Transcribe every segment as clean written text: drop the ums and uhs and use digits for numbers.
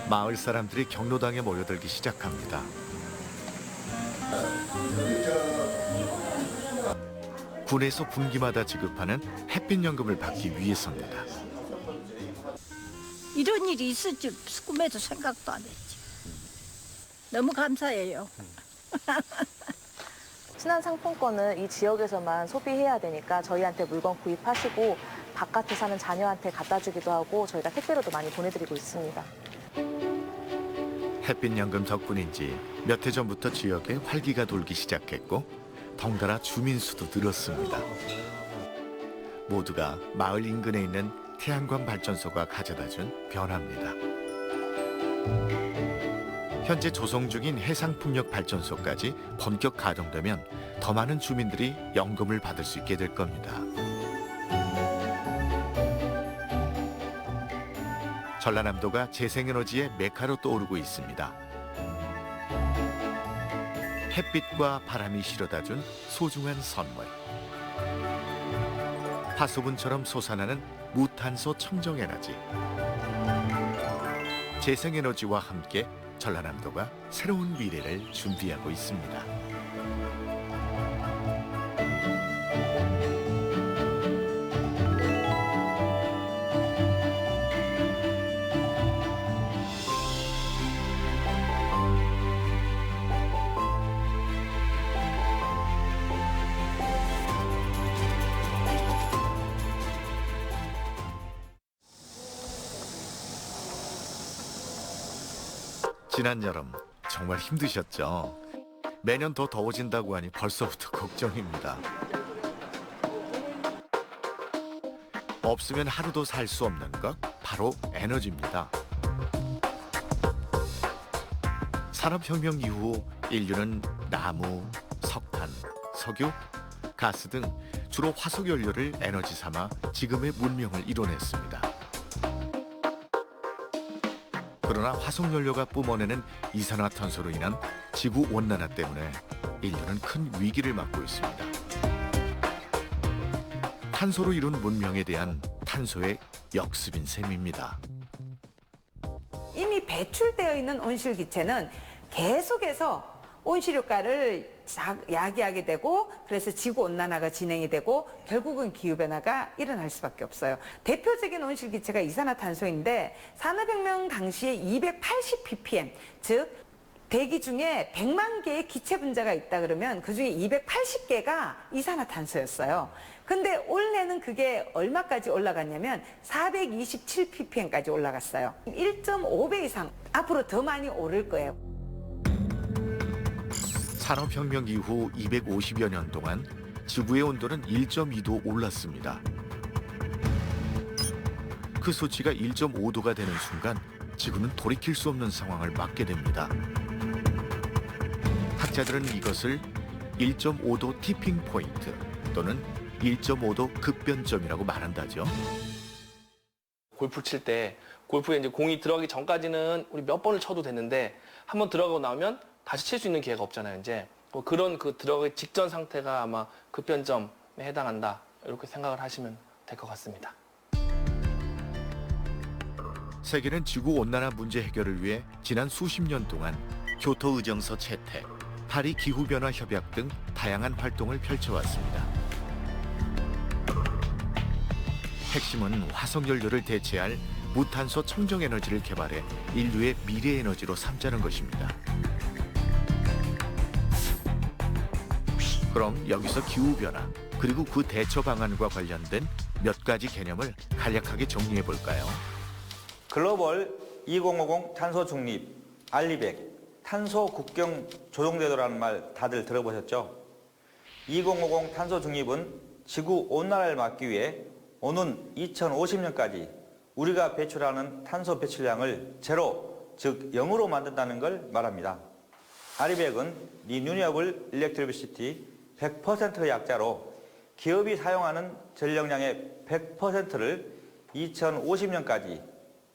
마을 사람들이 경로당에 모여들기 시작합니다. 군에서 분기마다 지급하는 햇빛연금을 받기 위해서입니다. 이런 일이 있을 줄 꿈에도 생각도 안 했지. 너무 감사해요. 신한상품권은 이 지역에서만 소비해야 되니까 저희한테 물건 구입하시고 바깥에 사는 자녀한테 갖다 주기도 하고 저희가 택배로도 많이 보내드리고 있습니다. 햇빛연금 덕분인지 몇 해 전부터 지역에 활기가 돌기 시작했고 덩달아 주민 수도 늘었습니다. 모두가 마을 인근에 있는 태양광 발전소가 가져다준 변화입니다. 현재 조성 중인 해상풍력 발전소까지 본격 가동되면 더 많은 주민들이 연금을 받을 수 있게 될 겁니다. 전라남도가 재생에너지의 메카로 떠오르고 있습니다. 햇빛과 바람이 실어다준 소중한 선물. 화수분처럼 솟아나는 무탄소 청정에너지. 재생에너지와 함께 전라남도가 새로운 미래를 준비하고 있습니다. 지난 여름 정말 힘드셨죠? 매년 더 더워진다고 하니 벌써부터 걱정입니다. 없으면 하루도 살 수 없는 것 바로 에너지입니다. 산업혁명 이후 인류는 나무, 석탄, 석유, 가스 등 주로 화석연료를 에너지 삼아 지금의 문명을 이뤄냈습니다. 그러나 화석연료가 뿜어내는 이산화탄소로 인한 지구온난화 때문에 인류는 큰 위기를 맞고 있습니다. 탄소로 이룬 문명에 대한 탄소의 역습인 셈입니다. 이미 배출되어 있는 온실기체는 계속해서 온실효과를 야기하게 되고 그래서 지구온난화가 진행이 되고 결국은 기후변화가 일어날 수밖에 없어요. 대표적인 온실기체가 이산화탄소인데 산업혁명 당시에 280 ppm, 즉 대기 중에 100만 개의 기체 분자가 있다 그러면 그중에 280개가 이산화탄소였어요. 근데 올해는 그게 얼마까지 올라갔냐면 427 ppm까지 올라갔어요. 1.5배 이상 앞으로 더 많이 오를 거예요. 산업혁명 이후 250여 년 동안 지구의 온도는 1.2도 올랐습니다. 그 수치가 1.5도가 되는 순간 지구는 돌이킬 수 없는 상황을 맞게 됩니다. 학자들은 이것을 1.5도 티핑 포인트 또는 1.5도 급변점이라고 말한다죠. 골프 칠 때 골프에 이제 공이 들어가기 전까지는 우리 몇 번을 쳐도 되는데 한번 들어가고 나면 다시 칠 수 있는 기회가 없잖아요. 이제 그런 그 들어가기 직전 상태가 아마 급변점에 해당한다 이렇게 생각을 하시면 될 것 같습니다. 세계는 지구온난화 문제 해결을 위해 지난 수십 년 동안 교토의정서 채택, 파리 기후변화 협약 등 다양한 활동을 펼쳐왔습니다. 핵심은 화석연료를 대체할 무탄소 청정에너지를 개발해 인류의 미래 에너지로 삼자는 것입니다. 그럼 여기서 기후변화 그리고 그 대처 방안과 관련된 몇 가지 개념을 간략하게 정리해 볼까요? 글로벌 2050 탄소 중립, 알리백, 탄소 국경 조정제도라는 말 다들 들어보셨죠? 2050 탄소 중립은 지구 온난화를 막기 위해 오는 2050년까지 우리가 배출하는 탄소 배출량을 제로, 즉 0으로 만든다는 걸 말합니다. 알리백은 리뉴어블 일렉트리시티 100%의 약자로 기업이 사용하는 전력량의 100%를 2050년까지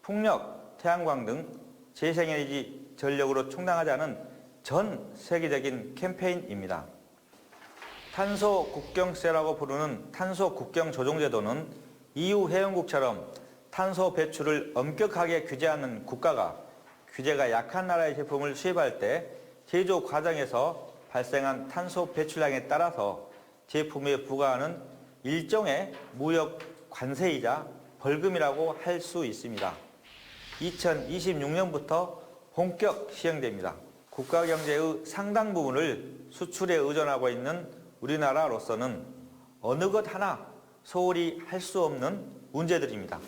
풍력, 태양광 등 재생에너지 전력으로 충당하자는 전 세계적인 캠페인입니다. 탄소 국경세라고 부르는 탄소 국경 조정제도는 EU 회원국처럼 탄소 배출을 엄격하게 규제하는 국가가 규제가 약한 나라의 제품을 수입할 때 제조 과정에서 발생한 탄소 배출량에 따라서 제품에 부과하는 일종의 무역 관세이자 벌금이라고 할 수 있습니다. 2026년부터 본격 시행됩니다. 국가 경제의 상당 부분을 수출에 의존하고 있는 우리나라로서는 어느 것 하나 소홀히 할 수 없는 문제들입니다.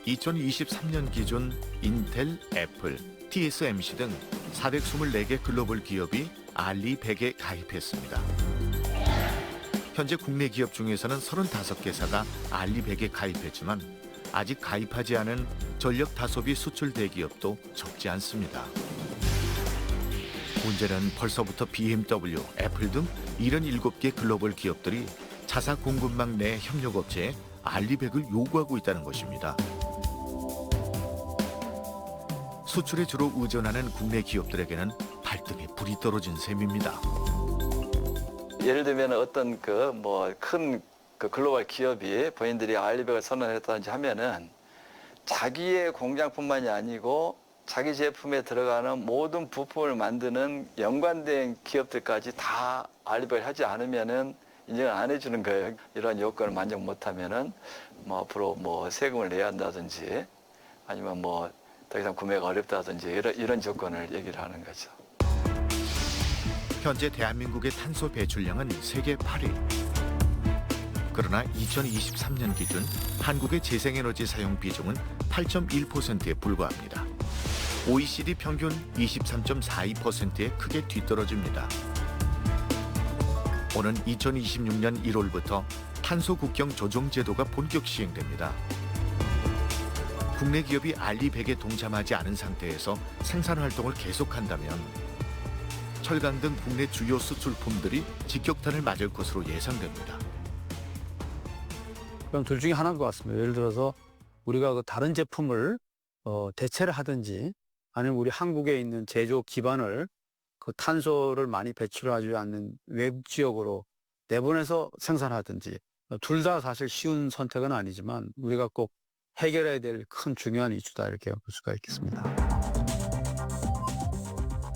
2023년 기준 인텔, 애플, TSMC 등 424개 글로벌 기업이 알리 100에 가입했습니다. 현재 국내 기업 중에서는 35개사가 알리 100에 가입했지만 아직 가입하지 않은 전력 다소비 수출 대기업도 적지 않습니다. 문제는 벌써부터 BMW, 애플 등 77개 글로벌 기업들이 자사 공급망 내 협력업체에 알리 100을 요구하고 있다는 것입니다. 수출에 주로 의존하는 국내 기업들에게는 발등에 불이 떨어진 셈입니다. 예를 들면 어떤 큰 글로벌 기업이 본인들이 알리백을 선언했다든지 하면은 자기의 공장뿐만이 아니고 자기 제품에 들어가는 모든 부품을 만드는 연관된 기업들까지 다 알리백을 하지 않으면은 인정을 안 해주는 거예요. 이런 요건을 만족 못하면은 앞으로 세금을 내야 한다든지 아니면 더 이상 구매가 어렵다든지 이런 조건을 얘기를 하는 거죠. 현재 대한민국의 탄소 배출량은 세계 8위. 그러나 2023년 기준 한국의 재생에너지 사용 비중은 8.1%에 불과합니다. OECD 평균 23.42%에 크게 뒤떨어집니다. 오는 2026년 1월부터 탄소 국경 조정 제도가 본격 시행됩니다. 국내 기업이 알리 100에 동참하지 않은 상태에서 생산 활동을 계속한다면 철강 등 국내 주요 수출품들이 직격탄을 맞을 것으로 예상됩니다. 그럼 둘 중에 하나인 것 같습니다. 예를 들어서 우리가 그 다른 제품을 대체를 하든지 아니면 우리 한국에 있는 제조 기반을 그 탄소를 많이 배출하지 않는 외국 지역으로 내보내서 생산하든지 둘 다 사실 쉬운 선택은 아니지만 우리가 꼭 해결해야 될 큰 중요한 이슈다 이렇게 볼 수가 있겠습니다.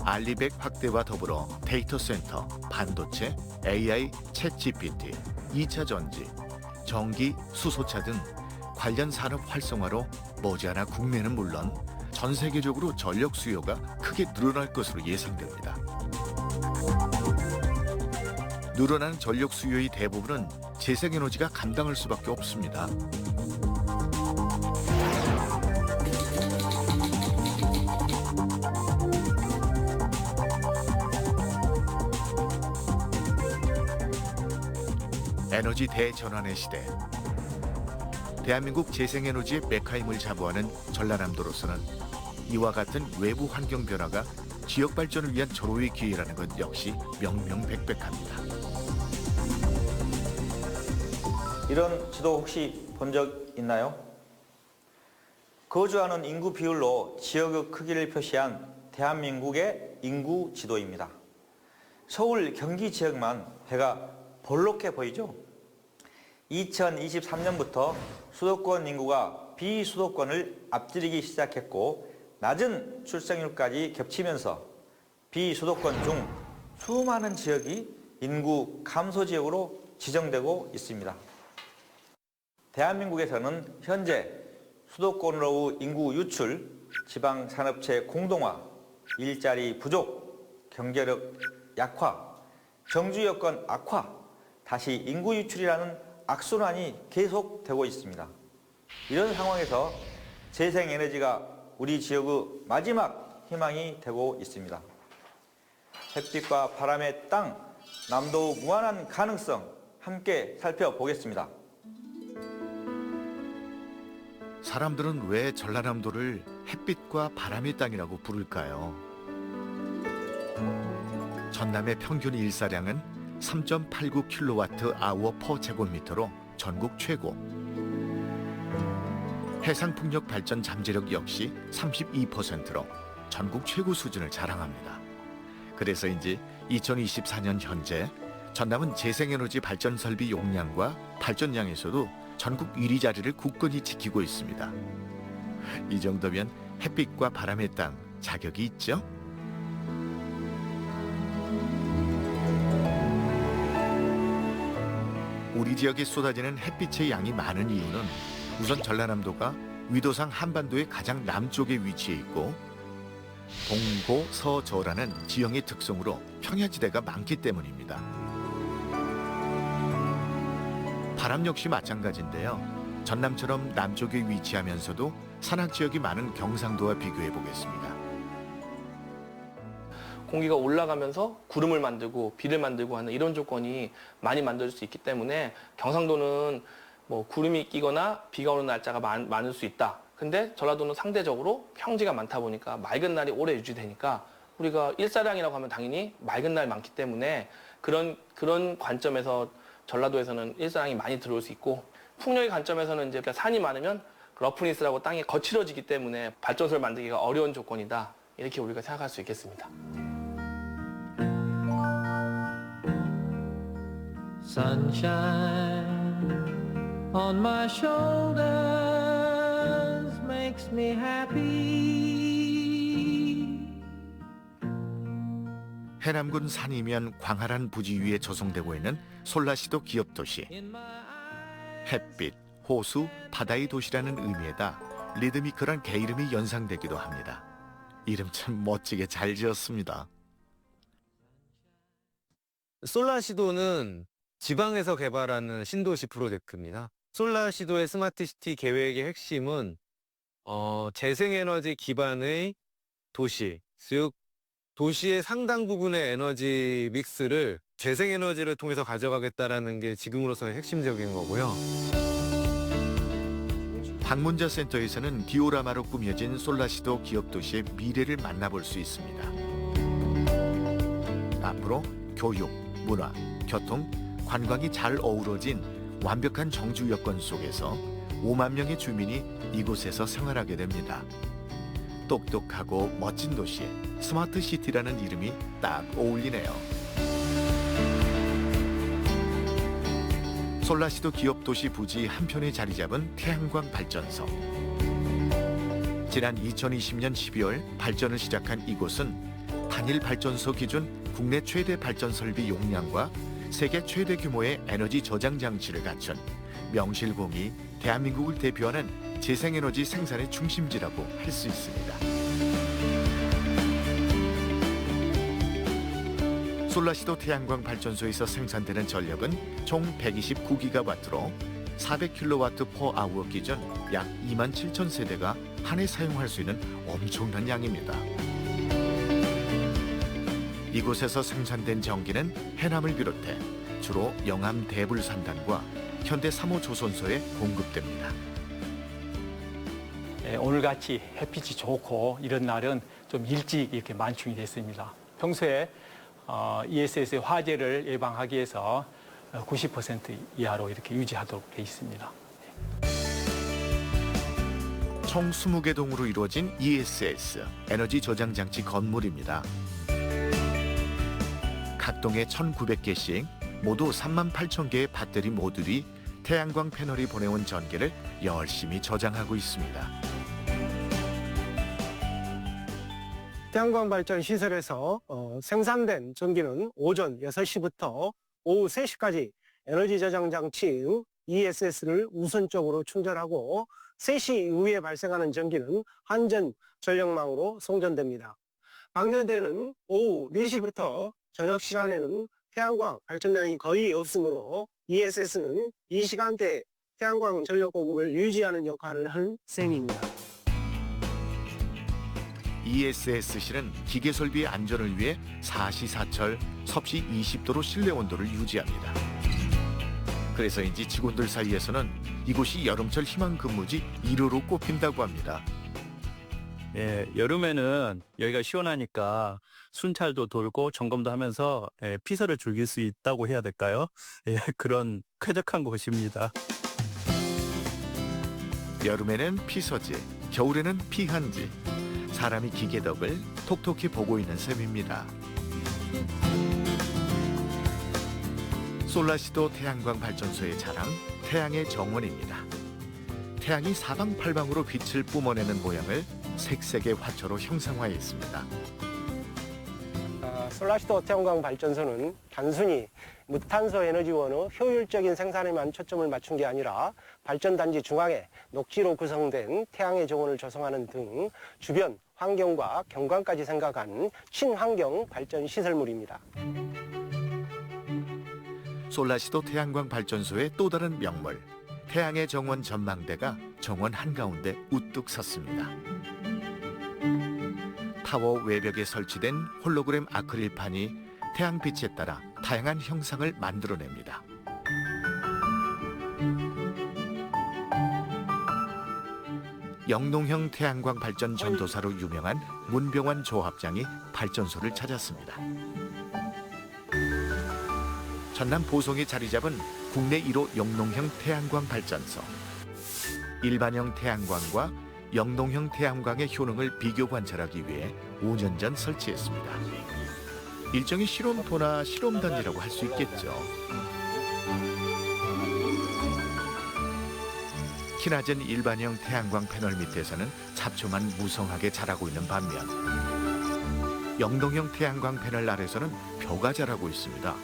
알리 100 확대와 더불어 데이터 센터, 반도체, AI, 챗 GPT, 2차 전지, 전기, 수소차 등 관련 산업 활성화로 머지않아 국내는 물론 전 세계적으로 전력 수요가 크게 늘어날 것으로 예상됩니다. 늘어난 전력 수요의 대부분은 재생에너지가 감당할 수밖에 없습니다. 에너지 대전환의 시대. 대한민국 재생에너지의 메카임을 자부하는 전라남도로서는 이와 같은 외부 환경 변화가 지역 발전을 위한 절호의 기회라는 것 역시 명명백백합니다. 이런 지도 혹시 본 적 있나요? 거주하는 인구 비율로 지역의 크기를 표시한 대한민국의 인구 지도입니다. 서울, 경기 지역만 배가 볼록해 보이죠? 2023년부터 수도권 인구가 비수도권을 앞지르기 시작했고 낮은 출생률까지 겹치면서 비수도권 중 수많은 지역이 인구 감소 지역으로 지정되고 있습니다. 대한민국에서는 현재 수도권으로의 인구 유출, 지방산업체 공동화, 일자리 부족, 경제력 약화, 정주 여건 악화, 다시 인구 유출이라는 악순환이 계속되고 있습니다. 이런 상황에서 재생에너지가 우리 지역의 마지막 희망이 되고 있습니다. 햇빛과 바람의 땅, 남도의 무한한 가능성 함께 살펴보겠습니다. 사람들은 왜 전라남도를 햇빛과 바람의 땅이라고 부를까요? 전남의 평균 일사량은 3.89kW 아워 퍼제곱미터로 전국 최고. 해상풍력 발전 잠재력 역시 32%로 전국 최고 수준을 자랑합니다. 그래서인지 2024년 현재 전남은 재생에너지 발전 설비 용량과 발전량에서도 전국 1위 자리를 굳건히 지키고 있습니다. 이 정도면 햇빛과 바람의 땅 자격이 있죠? 우리 지역에 쏟아지는 햇빛의 양이 많은 이유는 우선 전라남도가 위도상 한반도의 가장 남쪽에 위치해 있고 동고서저라는 지형의 특성으로 평야지대가 많기 때문입니다. 바람 역시 마찬가지인데요. 전남처럼 남쪽에 위치하면서도 산악지역이 많은 경상도와 비교해 보겠습니다. 공기가 올라가면서 구름을 만들고 비를 만들고 하는 이런 조건이 많이 만들어질 수 있기 때문에 경상도는 뭐 구름이 끼거나 비가 오는 날짜가 많을 수 있다. 근데 전라도는 상대적으로 평지가 많다 보니까 맑은 날이 오래 유지되니까 우리가 일사량이라고 하면 당연히 맑은 날 많기 때문에 그런 관점에서 전라도에서는 일사량이 많이 들어올 수 있고 풍력의 관점에서는 이제 산이 많으면 러프니스라고 땅이 거칠어지기 때문에 발전소를 만들기가 어려운 조건이다. 이렇게 우리가 생각할 수 있겠습니다. Sunshine on my shoulders makes me happy. 해남군 산이면 광활한 부지 위에 조성되고 있는 솔라시도 기업도시. 햇빛, 호수, 바다의 도시라는 의미에다 리드미컬한 개이름이 연상되기도 합니다. 이름 참 멋지게 잘 지었습니다. 솔라시도는 지방에서 개발하는 신도시 프로젝트입니다. 솔라시도의 스마트시티 계획의 핵심은 재생에너지 기반의 도시, 즉 도시의 상당 부분의 에너지 믹스를 재생에너지를 통해서 가져가겠다라는 게 지금으로서의 핵심적인 거고요. 방문자 센터에서는 디오라마로 꾸며진 솔라시도 기업도시의 미래를 만나볼 수 있습니다. 앞으로 교육, 문화, 교통, 관광이 잘 어우러진 완벽한 정주 여건 속에서 5만 명의 주민이 이곳에서 생활하게 됩니다. 똑똑하고 멋진 도시, 스마트 시티라는 이름이 딱 어울리네요. 솔라시도 기업도시 부지 한편에 자리 잡은 태양광 발전소. 지난 2020년 12월 발전을 시작한 이곳은 단일 발전소 기준 국내 최대 발전 설비 용량과 세계 최대 규모의 에너지 저장 장치를 갖춘 명실공히 대한민국을 대표하는 재생에너지 생산의 중심지라고 할 수 있습니다. 솔라시도 태양광 발전소에서 생산되는 전력은 총 129기가와트로 400kW/h 기준 약 27,000세대가 한 해 사용할 수 있는 엄청난 양입니다. 이곳에서 생산된 전기는 해남을 비롯해 주로 영암 대불산단과 현대 3호 조선소에 공급됩니다. 오늘같이 햇빛이 좋고 이런 날은 좀 일찍 이렇게 만충이 됐습니다. 평소에 ESS의 화재를 예방하기 위해서 90% 이하로 이렇게 유지하도록 되어 있습니다. 총 20개 동으로 이루어진 ESS, 에너지 저장 장치 건물입니다. 각 동에 1,900개씩 모두 38,000개의 배터리 모듈이 태양광 패널이 보내온 전기를 열심히 저장하고 있습니다. 태양광 발전 시설에서 생산된 전기는 오전 6시부터 오후 3시까지 에너지 저장 장치의 ESS를 우선적으로 충전하고 3시 이후에 발생하는 전기는 한전 전력망으로 송전됩니다. 방전되는 오후 4시부터 저녁 시간에는 태양광 발전량이 거의 없으므로 ESS는 이 시간대 태양광 전력 공급을 유지하는 역할을 한 셈입니다. ESS실은 기계 설비의 안전을 위해 사시사철 섭씨 20도로 실내 온도를 유지합니다. 그래서인지 직원들 사이에서는 이곳이 여름철 희망 근무지 1호로 꼽힌다고 합니다. 예, 여름에는 여기가 시원하니까 순찰도 돌고 점검도 하면서 피서를 즐길 수 있다고 해야 될까요? 예, 그런 쾌적한 곳입니다. 여름에는 피서지, 겨울에는 피한지. 사람이 기계 덕을 톡톡히 보고 있는 셈입니다. 솔라시도 태양광 발전소의 자랑, 태양의 정원입니다. 태양이 사방팔방으로 빛을 뿜어내는 모양을 색색의 화초로 형상화했습니다. 솔라시도 태양광 발전소는 단순히 무탄소 에너지원의 효율적인 생산에만 초점을 맞춘 게 아니라 발전단지 중앙에 녹지로 구성된 태양의 정원을 조성하는 등 주변 환경과 경관까지 생각한 친환경 발전 시설물입니다. 솔라시도 태양광 발전소의 또 다른 명물, 태양의 정원 전망대가 정원 한가운데 우뚝 섰습니다. 타워 외벽에 설치된 홀로그램 아크릴판이 태양빛에 따라 다양한 형상을 만들어냅니다. 영농형 태양광 발전 전도사로 유명한 문병환 조합장이 발전소를 찾았습니다. 전남 보성에 자리 잡은 국내 1호 영농형 태양광 발전소. 일반형 태양광과 영농형 태양광의 효능을 비교 관찰하기 위해 5년 전 설치했습니다. 일종의 실험토나 실험단지라고 할 수 있겠죠. 키 낮은 일반형 태양광 패널 밑에서는 잡초만 무성하게 자라고 있는 반면 영농형 태양광 패널 아래서는 벼가 자라고 있습니다.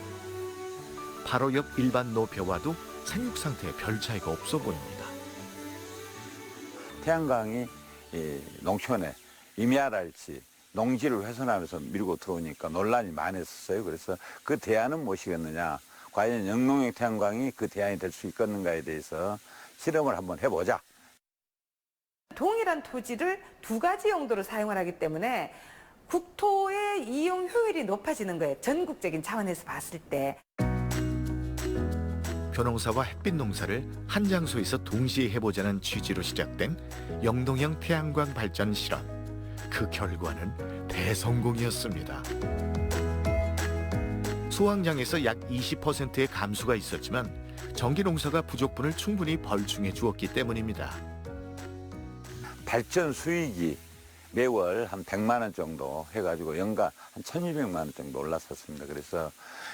바로 옆 일반 노벼와도 생육 상태에 별 차이가 없어 보입니다. 태양광이 농촌에 임야랄지 농지를 훼손하면서 밀고 들어오니까 논란이 많았었어요. 그래서 그 대안은 무엇이겠느냐, 과연 영농형 태양광이 그 대안이 될 수 있겠는가에 대해서 실험을 한번 해보자. 동일한 토지를 두 가지 용도로 사용을 하기 때문에 국토의 이용 효율이 높아지는 거예요. 전국적인 차원에서 봤을 때. 벼농사와 햇빛 농사를 한 장소에서 동시에 해보자는 취지로 시작된 영농형 태양광 발전 실험. 그 결과는 대성공이었습니다. 수확량에서 약 20%의 감소가 있었지만 전기 농사가 부족분을 충분히 벌충해 주었기 때문입니다. 발전 수익이 매월 한 100만 원 정도 해가지고 연간 한 1,200만 원 정도 올랐었습니다. 그래서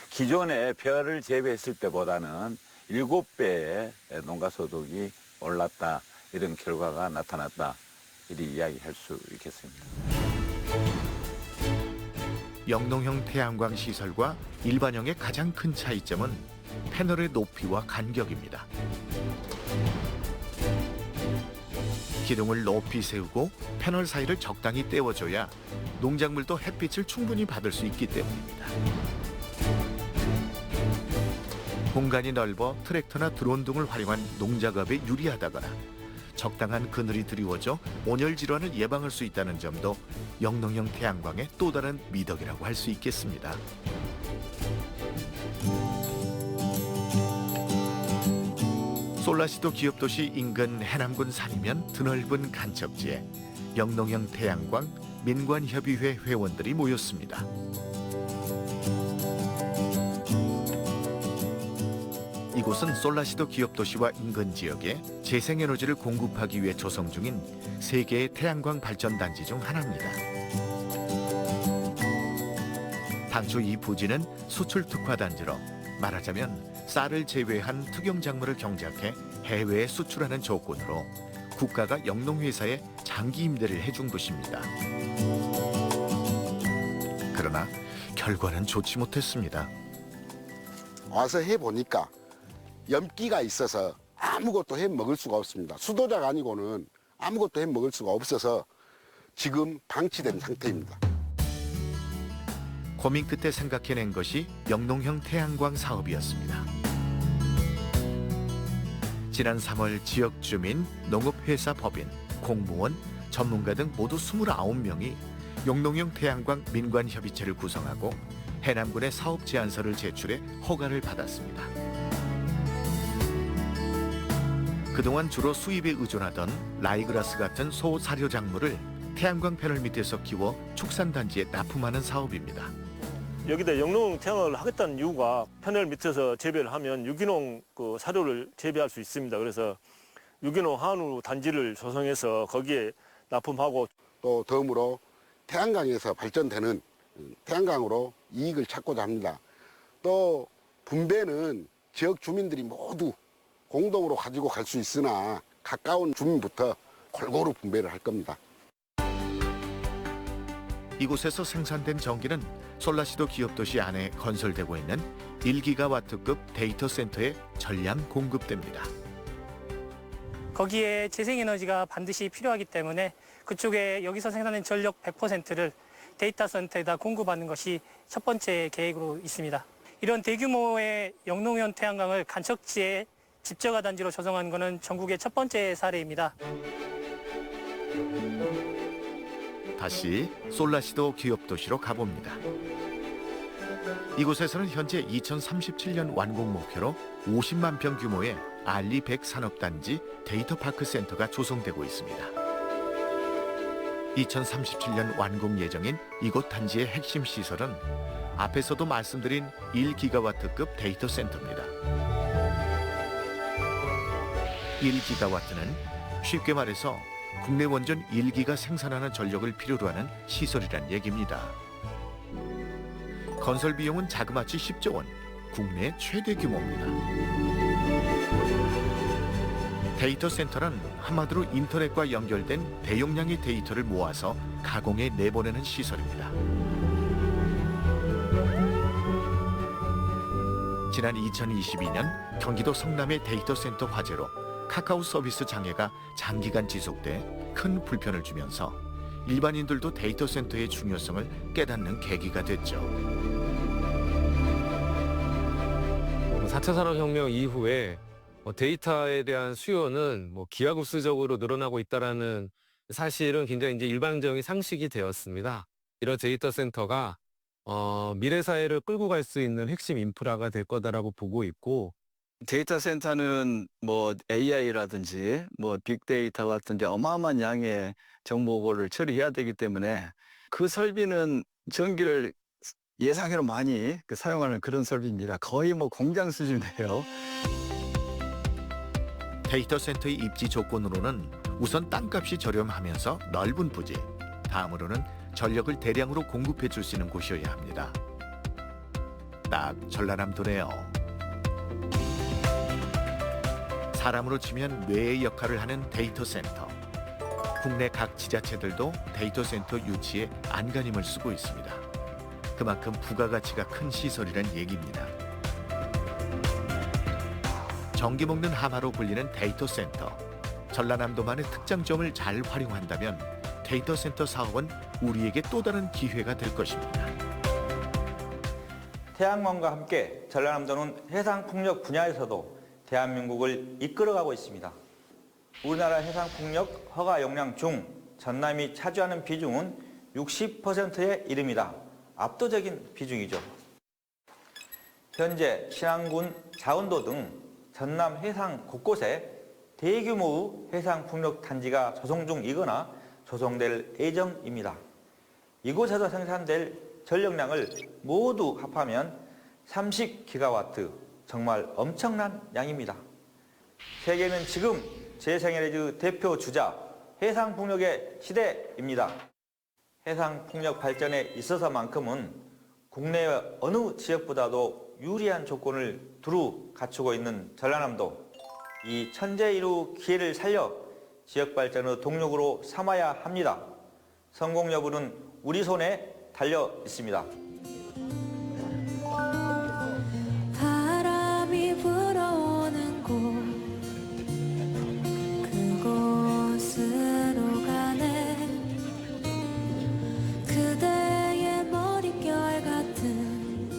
기존에 벼를 재배했을 때보다는 7배의 농가소득이 올랐다, 이런 결과가 나타났다, 이리 이야기할 수 있겠습니다. 영농형 태양광 시설과 일반형의 가장 큰 차이점은 패널의 높이와 간격입니다. 기둥을 높이 세우고 패널 사이를 적당히 떼어줘야 농작물도 햇빛을 충분히 받을 수 있기 때문입니다. 공간이 넓어 트랙터나 드론 등을 활용한 농작업에 유리하다거나 적당한 그늘이 드리워져 온열 질환을 예방할 수 있다는 점도 영농형 태양광의 또 다른 미덕이라고 할 수 있겠습니다. 솔라시도 기업도시 인근 해남군 산이면 드넓은 간척지에 영농형 태양광 민관협의회 회원들이 모였습니다. 이곳은 솔라시도 기업도시와 인근 지역에 재생에너지를 공급하기 위해 조성 중인 세 개의 태양광 발전단지 중 하나입니다. 당초 이 부지는 수출 특화단지로 말하자면 쌀을 제외한 특용작물을 경작해 해외에 수출하는 조건으로 국가가 영농회사에 장기 임대를 해준 곳입니다. 그러나 결과는 좋지 못했습니다. 와서 해보니까 염기가 있어서 아무것도 해 먹을 수가 없습니다. 수도자가 아니고는 아무것도 해 먹을 수가 없어서 지금 방치된 상태입니다. 고민 끝에 생각해낸 것이 영농형 태양광 사업이었습니다. 지난 3월 지역 주민, 농업회사 법인, 공무원, 전문가 등 모두 29명이 영농형 태양광 민관협의체를 구성하고 해남군에 사업 제안서를 제출해 허가를 받았습니다. 그동안 주로 수입에 의존하던 라이그라스 같은 소사료 작물을 태양광 패널 밑에서 키워 축산단지에 납품하는 사업입니다. 여기다 영농 태양을 하겠다는 이유가 패널 밑에서 재배를 하면 유기농 그 사료를 재배할 수 있습니다. 그래서 유기농 한우 단지를 조성해서 거기에 납품하고 또 덤으로 태양광에서 발전되는 태양광으로 이익을 찾고자 합니다. 또 분배는 지역 주민들이 모두 공동으로 가지고 갈 수 있으나 가까운 주민부터 골고루 분배를 할 겁니다. 이곳에서 생산된 전기는 솔라시도 기업도시 안에 건설되고 있는 1기가와트급 데이터 센터에 전량 공급됩니다. 거기에 재생에너지가 반드시 필요하기 때문에 그쪽에 여기서 생산된 전력 100%를 데이터 센터에다 공급하는 것이 첫 번째 계획으로 있습니다. 이런 대규모의 영농현 태양광을 간척지에 집저가 단지로 조성한 것은 전국의 첫 번째 사례입니다. 다시 솔라시도 기업도시로 가봅니다. 이곳에서는 현재 2037년 완공 목표로 50만 평 규모의 알리100 산업단지 데이터파크 센터가 조성되고 있습니다. 2037년 완공 예정인 이곳 단지의 핵심 시설은 앞에서도 말씀드린 1기가와트급 데이터 센터입니다. 1기가와트는 쉽게 말해서 국내 원전 1기가 생산하는 전력을 필요로 하는 시설이란 얘기입니다. 건설 비용은 자그마치 10조 원, 국내 최대 규모입니다. 데이터 센터는 한마디로 인터넷과 연결된 대용량의 데이터를 모아서 가공해 내보내는 시설입니다. 지난 2022년 경기도 성남의 데이터 센터 화재로 카카오 서비스 장애가 장기간 지속돼 큰 불편을 주면서 일반인들도 데이터 센터의 중요성을 깨닫는 계기가 됐죠. 4차 산업혁명 이후에 데이터에 대한 수요는 기하급수적으로 늘어나고 있다는 사실은 굉장히 이제 일반적인 상식이 되었습니다. 이런 데이터 센터가 미래 사회를 끌고 갈 수 있는 핵심 인프라가 될 거다라고 보고 있고, 데이터 센터는 AI라든지 빅데이터 같은 어마어마한 양의 정보를 처리해야 되기 때문에 그 설비는 전기를 예상외로 많이 사용하는 그런 설비입니다. 거의 공장 수준이에요. 데이터 센터의 입지 조건으로는 우선 땅값이 저렴하면서 넓은 부지, 다음으로는 전력을 대량으로 공급해 줄 수 있는 곳이어야 합니다. 딱 전라남도네요. 사람으로 치면 뇌의 역할을 하는 데이터 센터. 국내 각 지자체들도 데이터 센터 유치에 안간힘을 쓰고 있습니다. 그만큼 부가가치가 큰 시설이란 얘기입니다. 전기 먹는 하마로 불리는 데이터 센터. 전라남도만의 특장점을 잘 활용한다면 데이터 센터 사업은 우리에게 또 다른 기회가 될 것입니다. 태양광과 함께 전라남도는 해상풍력 분야에서도 대한민국을 이끌어가고 있습니다. 우리나라 해상풍력 허가 용량 중 전남이 차지하는 비중은 60%에 이릅니다. 압도적인 비중이죠. 현재 신안군, 자운도 등 전남 해상 곳곳에 대규모의 해상풍력 단지가 조성 중이거나 조성될 예정입니다. 이곳에서 생산될 전력량을 모두 합하면 30기가와트, 정말 엄청난 양입니다. 세계는 지금 재생에너지 대표 주자 해상풍력의 시대입니다. 해상풍력 발전에 있어서만큼은 국내 어느 지역보다도 유리한 조건을 두루 갖추고 있는 전라남도, 이 천재이루 기회를 살려 지역 발전의 동력으로 삼아야 합니다. 성공 여부는 우리 손에 달려 있습니다. 바람이 불어오는 곳 그곳으로 가네 그대의 머릿결 같은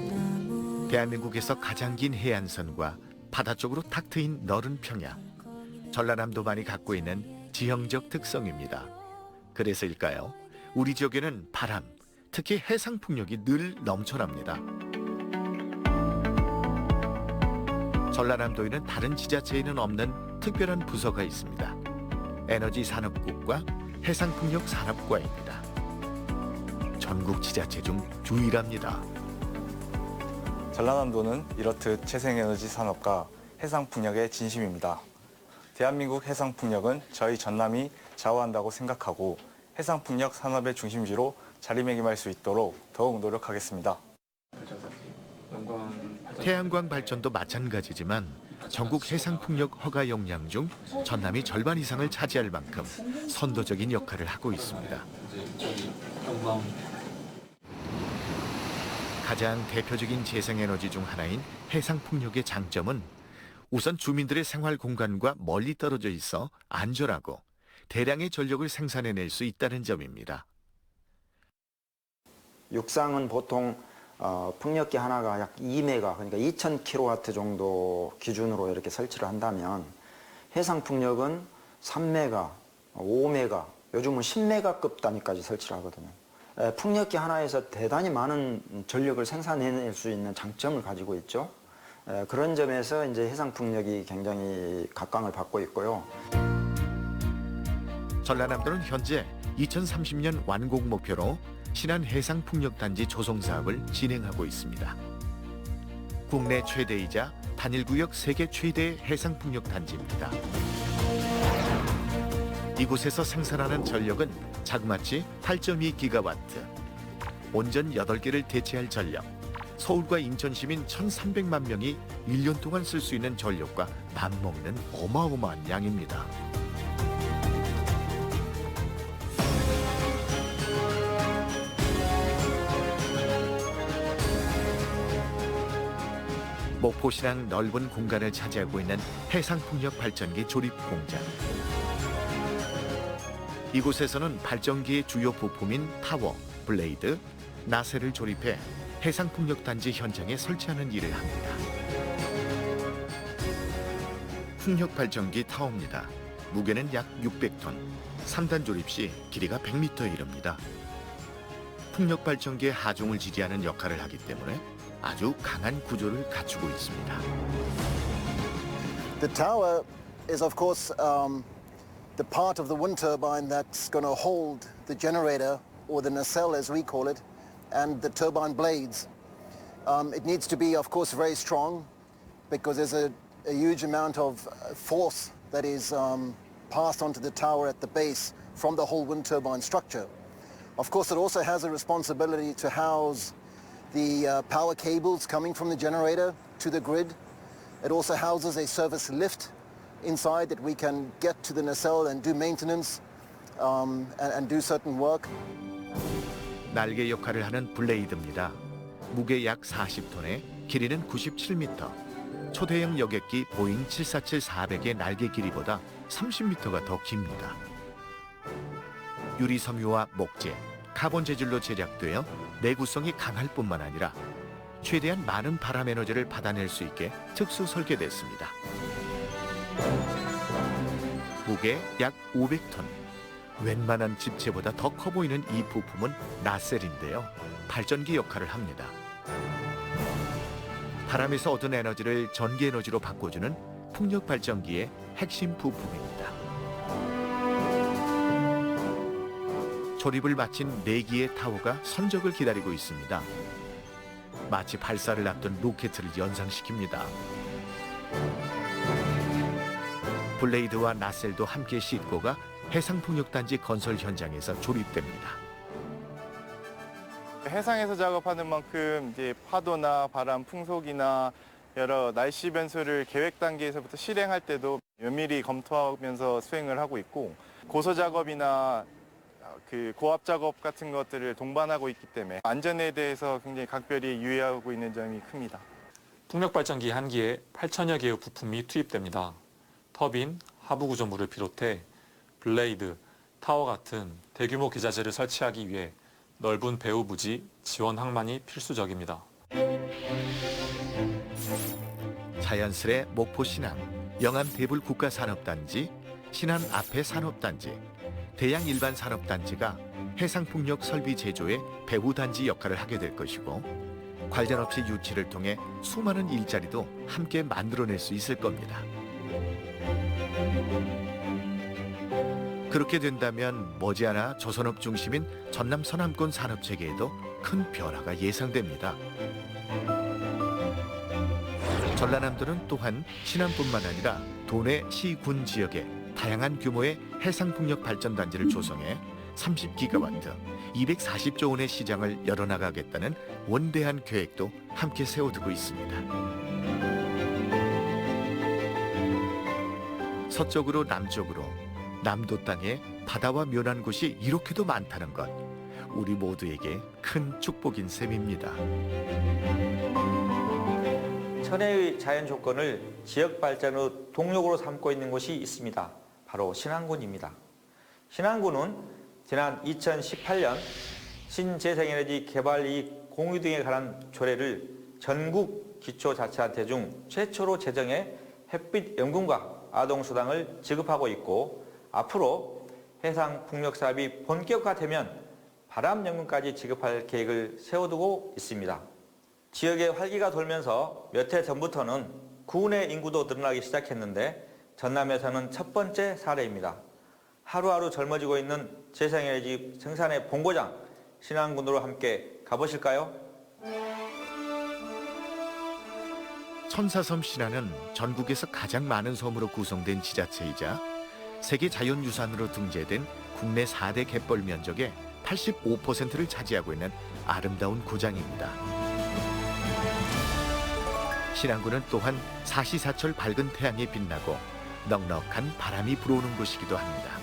나무. 대한민국에서 가장 긴 해안선과 바다 쪽으로 탁 트인 너른 평야. 전라남도만이 갖고 있는 지형적 특성입니다. 그래서일까요? 우리 지역에는 바람, 특히 해상풍력이 늘 넘쳐납니다. 전라남도에는 다른 지자체에는 없는 특별한 부서가 있습니다. 에너지산업국과 해상풍력산업과입니다. 전국 지자체 중 유일합니다. 전라남도는 이렇듯 재생에너지 산업과 해상풍력의 진심입니다. 대한민국 해상풍력은 저희 전남이 좌우한다고 생각하고 해상풍력 산업의 중심지로 자리매김할 수 있도록 더욱 노력하겠습니다. 태양광 발전도 마찬가지지만 전국 해상풍력 허가 용량 중 전남이 절반 이상을 차지할 만큼 선도적인 역할을 하고 있습니다. 가장 대표적인 재생에너지 중 하나인 해상풍력의 장점은 우선 주민들의 생활 공간과 멀리 떨어져 있어 안전하고 대량의 전력을 생산해낼 수 있다는 점입니다. 육상은 보통 풍력기 하나가 약 2메가, 그러니까 2000kW 정도 기준으로 이렇게 설치를 한다면 해상 풍력은 3메가, 5메가, 요즘은 10메가급 단위까지 설치를 하거든요. 풍력기 하나에서 대단히 많은 전력을 생산해낼 수 있는 장점을 가지고 있죠. 그런 점에서 이제 해상 풍력이 굉장히 각광을 받고 있고요. 전라남도는 현재 2030년 완공 목표로 신안 해상풍력단지 조성 사업을 진행하고 있습니다. 국내 최대이자 단일구역 세계 최대의 해상풍력단지입니다. 이곳에서 생산하는 전력은 자그마치 8.2기가와트, 온전 8개를 대체할 전력, 서울과 인천 시민 1,300만 명이 1년 동안 쓸 수 있는 전력과 맞먹는 어마어마한 양입니다. 목포시랑 넓은 공간을 차지하고 있는 해상풍력 발전기 조립 공장. 이곳에서는 발전기의 주요 부품인 타워, 블레이드, 나셀을 조립해 해상풍력단지 현장에 설치하는 일을 합니다. 풍력발전기 타워입니다. 무게는 약 600톤, 3단 조립 시 길이가 100m에 이릅니다. 풍력발전기의 하중을 지지하는 역할을 하기 때문에 아주 강한 구조를 갖추고 있습니다. The tower is of course the part of the wind turbine that's going to hold the generator, or the nacelle as we call it, and the turbine blades. It needs to be of course very strong because there's a huge amount of force that is passed onto the tower at the base from the whole wind turbine structure. Of course it also has a responsibility to house the power cables coming from the generator to the grid. It also houses a service lift inside that we can get to the nacelle and do maintenance and do certain work. 날개 역할을 하는 블레이드입니다. 무게 약 40톤에 길이는 97m. 초대형 여객기 보잉 747-400의 날개 길이보다 30m가 더 깁니다. 유리 섬유와 목재, 카본 재질로 제작되어 내구성이 강할 뿐만 아니라 최대한 많은 바람 에너지를 받아낼 수 있게 특수 설계됐습니다. 무게 약 500톤. 웬만한 집체보다 더 커 보이는 이 부품은 나셀인데요. 발전기 역할을 합니다. 바람에서 얻은 에너지를 전기 에너지로 바꿔주는 풍력 발전기의 핵심 부품입니다. 조립을 마친 4기의 타워가 선적을 기다리고 있습니다. 마치 발사를 앞둔 로켓을 연상시킵니다. 블레이드와 나셀도 함께 싣고가 해상풍력단지 건설 현장에서 조립됩니다. 해상에서 작업하는 만큼 이제 파도나 바람, 풍속이나 여러 날씨 변수를 계획 단계에서부터 실행할 때도 면밀히 검토하면서 수행을 하고 있고, 고소 작업이나 그 고압 작업 같은 것들을 동반하고 있기 때문에 안전에 대해서 굉장히 각별히 유의하고 있는 점이 큽니다. 풍력발전기 한 기에 8천여 개의 부품이 투입됩니다. 터빈, 하부 구조물을 비롯해 블레이드, 타워 같은 대규모 기자재를 설치하기 위해 넓은 배후 부지, 지원 항만이 필수적입니다. 자연스레 목포 신안, 영암 대불 국가산업단지, 신안 앞에 산업단지, 대양 일반 산업단지가 해상풍력 설비 제조의 배후단지 역할을 하게 될 것이고, 관련 업체 유치를 통해 수많은 일자리도 함께 만들어낼 수 있을 겁니다. 그렇게 된다면 머지않아 조선업 중심인 전남 서남권 산업체계에도 큰 변화가 예상됩니다. 전라남도는 또한 신안뿐만 아니라 도내 시, 군 지역에 다양한 규모의 해상풍력 발전단지를 조성해 30기가와트, 240조 원의 시장을 열어나가겠다는 원대한 계획도 함께 세워두고 있습니다. 서쪽으로 남쪽으로 남도 땅에 바다와 면한 곳이 이렇게도 많다는 것, 우리 모두에게 큰 축복인 셈입니다. 천혜의 자연 조건을 지역 발전의 동력으로 삼고 있는 곳이 있습니다. 바로 신안군입니다. 신안군은 지난 2018년 신재생에너지 개발이익 공유 등에 관한 조례를 전국 기초자치단체 중 최초로 제정해 햇빛연금과 아동수당을 지급하고 있고, 앞으로 해상풍력사업이 본격화되면 바람연금까지 지급할 계획을 세워두고 있습니다. 지역의 활기가 돌면서 몇 해 전부터는 구내 인구도 늘어나기 시작했는데 전남에서는 첫 번째 사례입니다. 하루하루 젊어지고 있는 재생에너지 생산의 본고장 신안군으로 함께 가보실까요? 천사섬 신안은 전국에서 가장 많은 섬으로 구성된 지자체이자 세계 자연유산으로 등재된 국내 4대 갯벌 면적의 85%를 차지하고 있는 아름다운 고장입니다. 신안군은 또한 사시사철 밝은 태양에 빛나고 넉넉한 바람이 불어오는 곳이기도 합니다.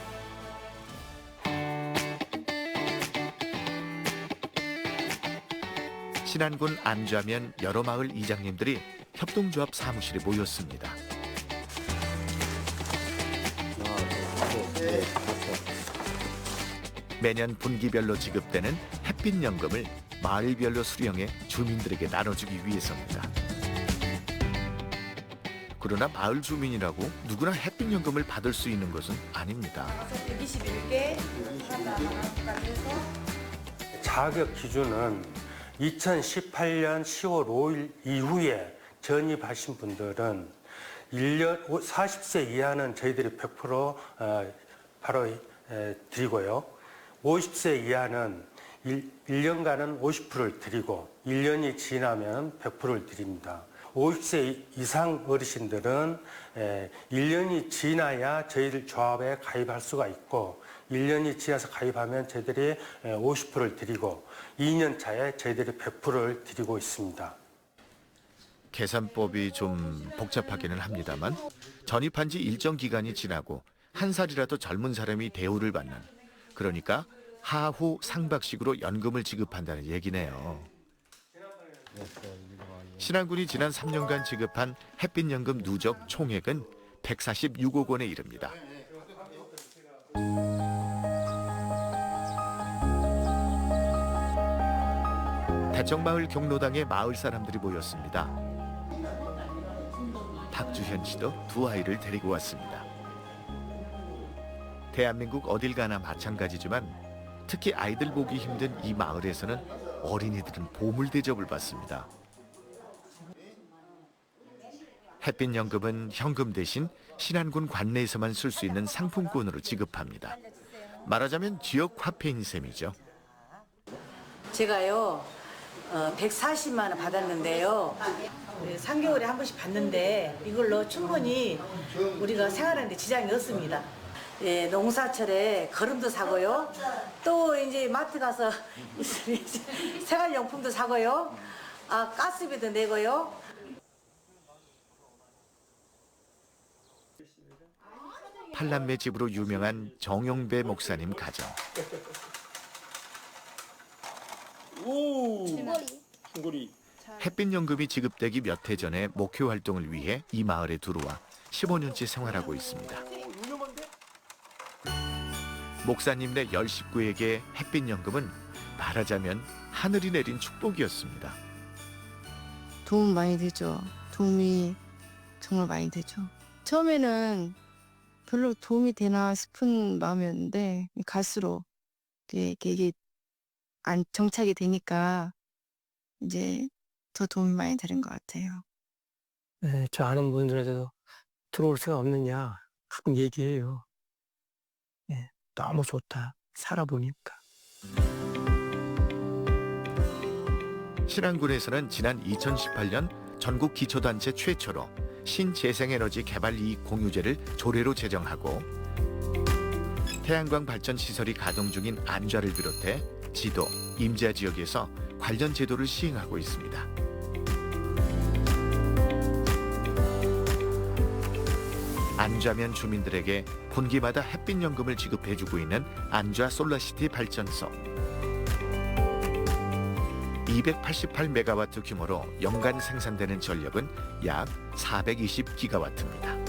신안군 안주하면 여러 마을 이장님들이 협동조합 사무실에 모였습니다. 매년 분기별로 지급되는 햇빛연금을 마을별로 수령해 주민들에게 나눠주기 위해서입니다. 그러나 마을 주민이라고 누구나 햇빛연금을 받을 수 있는 것은 아닙니다. 121개 자격 기준은 2018년 10월 5일 이후에 전입하신 분들은 40세 이하는 저희들이 100% 바로 드리고요. 50세 이하는 1년간은 50%를 드리고 1년이 지나면 100%를 드립니다. 50세 이상 어르신들은 1년이 지나야 저희들 조합에 가입할 수가 있고 1년이 지나서 가입하면 저희들이 50%를 드리고 2년 차에 저희들이 100%를 드리고 있습니다. 계산법이 좀 복잡하기는 합니다만 전입한 지 일정 기간이 지나고 한 살이라도 젊은 사람이 대우를 받는, 그러니까 하후 상박식으로 연금을 지급한다는 얘기네요. 신안군이 지난 3년간 지급한 햇빛연금 누적 총액은 146억 원에 이릅니다. 대청마을 경로당에 마을 사람들이 모였습니다. 박주현 씨도 두 아이를 데리고 왔습니다. 대한민국 어딜 가나 마찬가지지만 특히 아이들 보기 힘든 이 마을에서는 어린이들은 보물 대접을 받습니다. 햇빛연금은 현금 대신 신안군 관내에서만 쓸 수 있는 상품권으로 지급합니다. 말하자면 지역 화폐인 셈이죠. 제가요 140만 원 받았는데요. 3개월에 한 번씩 받는데 이걸로 충분히 우리가 생활하는데 지장이 없습니다. 예, 농사철에 거름도 사고요. 또 이제 마트 가서 생활용품도 사고요. 가스비도 내고요. 팔남매 집으로 유명한 정용배 목사님 가정. 햇빛연금이 지급되기 몇 해 전에 목회 활동을 위해 이 마을에 들어와 15년째 생활하고 있습니다. 목사님네 10식구에게 햇빛연금은 말하자면 하늘이 내린 축복이었습니다. 도움 많이 되죠. 도움이 정말 많이 되죠. 처음에는 별로 도움이 되나 싶은 마음이었는데 갈수록 이게 안 정착이 되니까 이제 더 도움이 많이 되는 것 같아요. 네, 저 아는 분들한테도 들어올 수가 없느냐 가끔 얘기해요. 네, 너무 좋다 살아보니까. 신안군에서는 지난 2018년 전국 기초단체 최초로 신재생에너지 개발이익 공유제를 조례로 제정하고 태양광 발전 시설이 가동 중인 안좌를 비롯해 지도, 임자 지역에서 관련 제도를 시행하고 있습니다. 안좌면 주민들에게 분기마다 햇빛연금을 지급해주고 있는 안좌 솔라시티 발전소. 288메가와트 규모로 연간 생산되는 전력은 약 420기가와트입니다.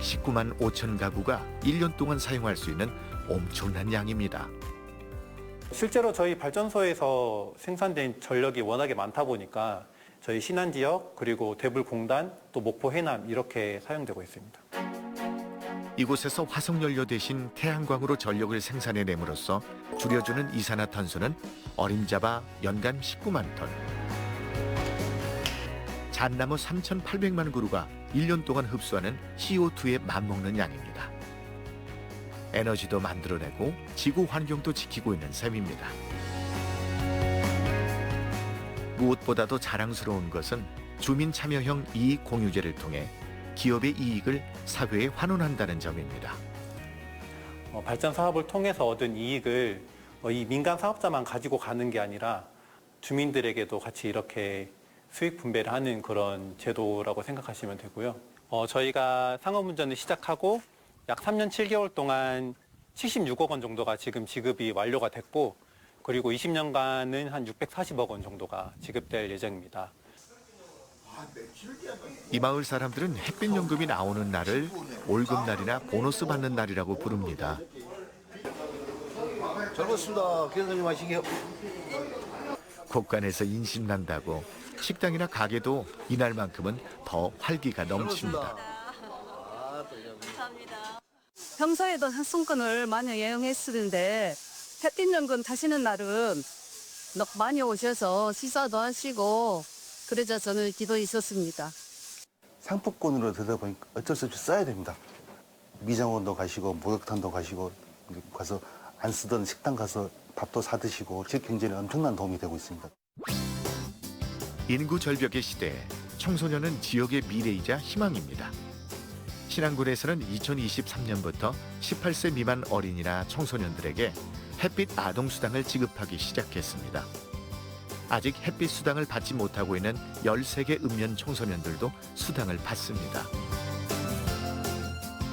19만 5천 가구가 1년 동안 사용할 수 있는 엄청난 양입니다. 실제로 저희 발전소에서 생산된 전력이 워낙에 많다 보니까 저희 신안 지역 그리고 대불공단 또 목포 해남 이렇게 사용되고 있습니다. 이곳에서 화석연료 대신 태양광으로 전력을 생산해냄으로써 줄여주는 이산화탄소는 어림잡아 연간 19만 톤. 잣나무 3,800만 그루가 1년 동안 흡수하는 CO2에 맞먹는 양입니다. 에너지도 만들어내고 지구 환경도 지키고 있는 셈입니다. 무엇보다도 자랑스러운 것은 주민 참여형 이익 공유제를 통해 기업의 이익을 사회에 환원한다는 점입니다. 발전 사업을 통해서 얻은 이익을 이 민간 사업자만 가지고 가는 게 아니라 주민들에게도 같이 이렇게 수익 분배를 하는 그런 제도라고 생각하시면 되고요. 저희가 상업운전을 시작하고 약 3년 7개월 동안 76억 원 정도가 지금 지급이 완료가 됐고, 그리고 20년간은 한 640억 원 정도가 지급될 예정입니다. 이 마을 사람들은 햇빛연금이 나오는 날을 월급날이나 보너스 받는 날이라고 부릅니다. 잘 먹습니다. 기사님 마시게요. 곳간에서 인심난다고 식당이나 가게도 이날만큼은 더 활기가 넘칩니다. 평소에도 한송권을 많이 이용했었는데 햇빛연금 타시는 날은 많이 오셔서 식사도 하시고 그래서 저는 기도에 있었습니다. 상품권으로 되다 보니까 어쩔 수 없이 써야 됩니다. 미장원도 가시고 목욕탕도 가시고 가서 안 쓰던 식당 가서 밥도 사 드시고 지역 경제에 엄청난 도움이 되고 있습니다. 인구 절벽의 시대에 청소년은 지역의 미래이자 희망입니다. 신안군에서는 2023년부터 18세 미만 어린이나 청소년들에게 햇빛 아동수당을 지급하기 시작했습니다. 아직 햇빛 수당을 받지 못하고 있는 13개 읍면 청소년들도 수당을 받습니다.